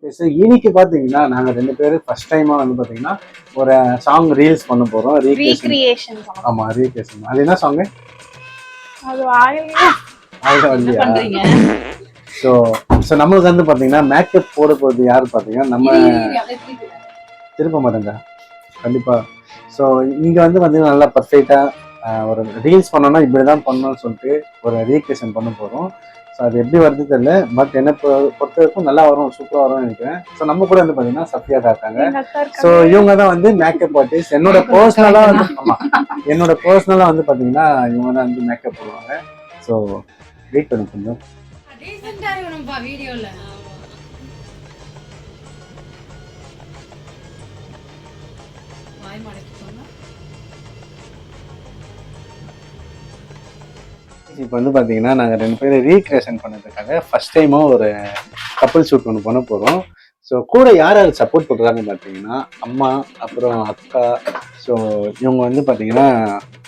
Sir இன்னைக்கு பார்த்தீங்கன்னா நாங்கள் 2 பேரும் ஃபர்ஸ்ட் டைமாக வந்து பார்த்தீங்கன்னா ஒரு சாங் ரீல்ஸ் பண்ண போகிறோம். ரீக்ரியேஷன். ஆமாம், ரீக்ரியேஷன். அது என்ன சாங்கு? அது ஆயில்லையா பண்றீங்க. ஸோ ஸோ நம்மளுக்கு வந்து பார்த்தீங்கன்னா மேக்கப் போட போகிறது யார் பார்த்தீங்கன்னா நம்ம திருப்ப மாட்டேங்க கண்டிப்பாக. ஸோ இங்கே வந்து பார்த்தீங்கன்னா நல்லா பர்ஃபெக்டாக ஒரு ரீல்ஸ் பண்ணோன்னா இப்படி தான் பண்ணணும்னு சொல்லிட்டு ஒரு ரீக்ரியேஷன் பண்ண போகிறோம். ஸோ அது எப்படி வருது தெரியல, பட் என்ன பொறுத்த வரைக்கும் நல்லா வரும், சூப்பராக வரும்னு நினைக்கிறேன். ஸோ நம்ம கூட வந்து பார்த்தீங்கன்னா சஃபியா தான் இருக்காங்க. ஸோ இவங்க தான் வந்து மேக்கப் ஆர்டிஸ்ட். என்னோட பர்சனலாக வந்து என்னோட பர்சனலாக வந்து பார்த்தீங்கன்னா இவங்க தான் வந்து மேக்கப் போடுவாங்க. ஸோ வெயிட் பண்ணி கொஞ்சம் இப்போ வந்து பார்த்தீங்கன்னா நாங்கள் 2 பேரும் ரீக்ரியேஷன் பண்ணதுக்காக ஃபர்ஸ்ட் டைமாக ஒரு கப்பல் ஷூட் ஒன்று பண்ண போகிறோம். ஸோ கூட யார் யார் சப்போர்ட் பண்ணுறாங்கன்னு பார்த்தீங்கன்னா அம்மா, அப்புறம் அக்கா. ஸோ இவங்க வந்து பார்த்தீங்கன்னா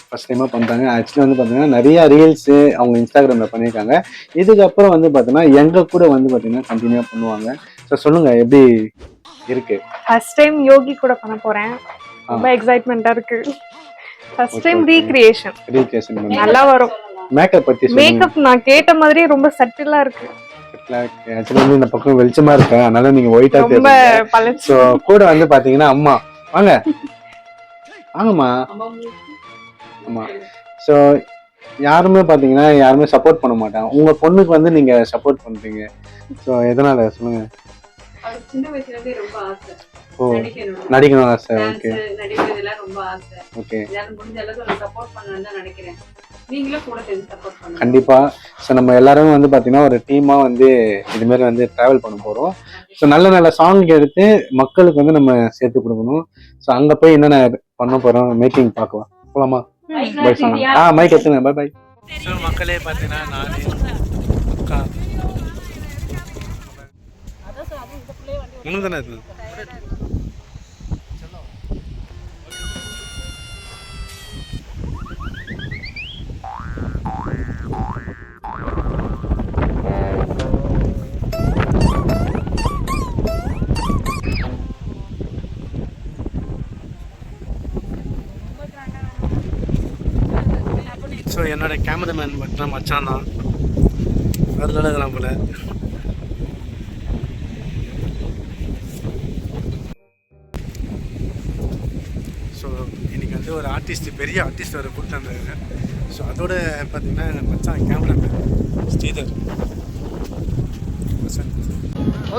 ஃபர்ஸ்ட் டைமாக பண்ணுறாங்க. ஆக்சுவலி வந்து பார்த்தீங்கன்னா நிறையா ரீல்ஸு அவங்க இன்ஸ்டாகிராமில் பண்ணியிருக்காங்க. இதுக்கப்புறம் வந்து பார்த்தீங்கன்னா எங்கள் கூட வந்து பார்த்தீங்கன்னா கண்டினியூவாக பண்ணுவாங்க. ஸோ சொல்லுங்கள் எப்படி இருக்கு? ஃபர்ஸ்ட் டைம் யோகி கூட பண்ண போறேன். ரொம்ப எக்ஸைட்மெண்டா இருக்கு. ஃபர்ஸ்ட் டைம் ரீக்ரியேஷன் நல்லா வரும். மேக்கப் பத்தி மேக்கப் நான் கேட்ட மாதிரியே ரொம்ப சட்டிலா இருக்கு. ஆக்சுவலி வந்து இந்த பக்கம் வெளிச்சமா இருக்கு, அதனால நீங்க ஒயிட்டா தெரியுது. சோ கூட வந்து பாத்தீங்கன்னா அம்மா வாங்க வாங்கம்மா. ஆமா. சோ யாருமே பாத்தீங்கன்னா யாருமே சப்போர்ட் பண்ண மாட்டாங்க. உங்க பொண்ணுக்கு வந்து நீங்க சப்போர்ட் பண்றீங்க. சோ எதனால சொல்லுங்க? சின்ன வயசுல இருந்தே ரொம்ப ஆசை. நடிக்கணும் ஆசை. ஓகே. நடிக்கிறதுலாம் ரொம்ப ஆசை. ஓகே. எல்லாரும் முடிஞ்ச அளவுக்கு சப்போர்ட் பண்ணணும்னு தான் நினைக்கிறேன். நீங்களும் கூட சேர்ந்து சப்போர்ட் பண்ணுங்க. கண்டிப்பா. ஸோ நம்ம எல்லாரும் வந்து பாத்தீங்கன்னா ஒரு டீமா வந்து இது மாதிரி வந்து டிராவல் பண்ண போறோம். ஸோ நல்ல நல்ல சாங் எடுத்து மக்களுக்கு வந்து நம்ம சேர்த்து கொடுக்கணும். ஸோ அங்க போய் என்னென்ன பண்ண போறோம் மேக்கிங் பார்க்கலாம். போலாமா? Bye song. மைக் எடுத்துங்க. Bye bye. ஸோ மக்களே பார்த்தீங்கன்னா நானே அக்கா ஒன்று தானே இது. ஸோ என்னோட கேமராமேன் மட்டும் மச்சான் தான் வரலாம் போல. ஸோ இன்னைக்கு வந்து ஒரு ஆர்டிஸ்ட், பெரிய ஆர்டிஸ்ட் வர கொடுத்தாங்க. ஸோ அதோட பார்த்தீங்கன்னா மச்சான் கேமராமேன் ஸ்ரீதர்.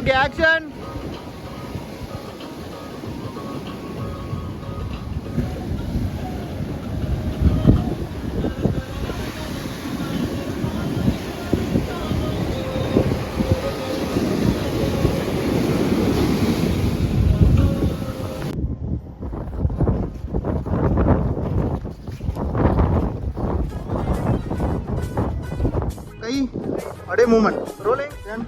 Okay action. अड़े movement rolling then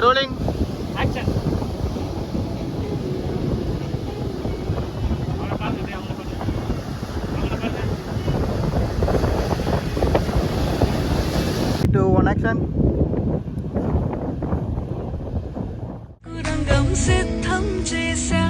rolling action. One action. Rangam se tham je sa